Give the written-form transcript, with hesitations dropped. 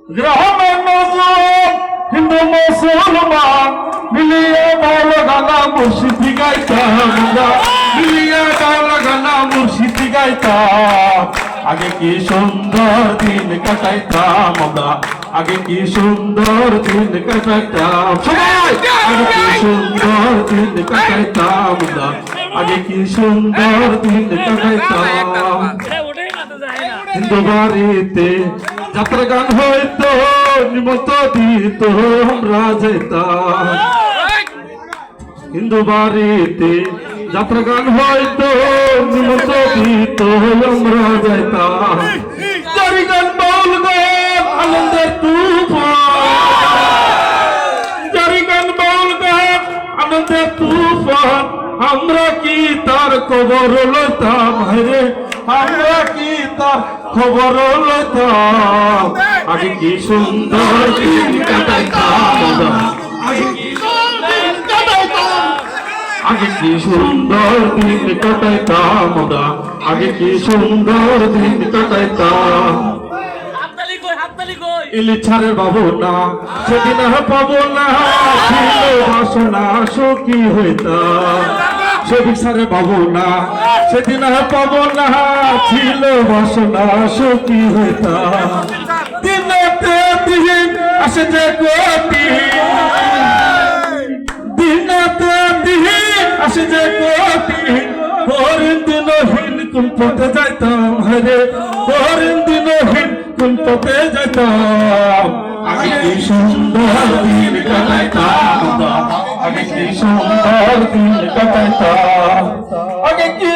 গ্রামের নজর হিন্দু মুসলমান মিলিয়ে বাউল গানা মুর্শিদি গাইতাম আমরা, মিলিয়ে বাউল গানা মুর্শিদি গাইতাম। আগে কি সুন্দর দিন কাটাইতাম আমরা, আগে কি সুন্দর দিন কাটাইতাম সবাই, আগে কি সুন্দর দিন কাটাইতাম আমরা, আগে কি সুন্দর দিন কাটাইতাম। হিন্দু বাড়িতে যাত্রা গান হইতো নিমত দিত আমরা যেতাম, হিন্দু বাড়িতে যাত্রা গান হইতো নিমত দিত আমরা যেতাম। জারি গান বাউল গান আনন্দের তুফান, জারি গান বাউল গান আনন্দের তুফান, আমরা কি তার খবর লইতাম রে, আমরা কি তার খবর লইতাম। আগে কি সুন্দর দিন কাটাইতাম, আগে কি সুন্দর কাটাইতাম, আগে কি সুন্দর দিন কাটাইতাম আমরা, আগে কি সুন্দর দিন কাটাইতাম। ইলিছারের বাবু না সেদিন পাবো না, ছিল বাসনা সুখী হইতাম। শফিক স্যারের বাবু না সেদিন পাবো না, ছিল বাসনা সুখী হইতাম। দিনেতে দিন আসে যে গতি, দিনেতে দিন আসে যে গতি, হরিণ দিনহীন কোন পথে যাইতাম হরে, হরিণ দিনহীন কোন পথে যাইতাম। আগে কি সুন্দর দিন কাটাইতাম, আগে কি সুন্দর দিন কাটাইতাম, আগে কি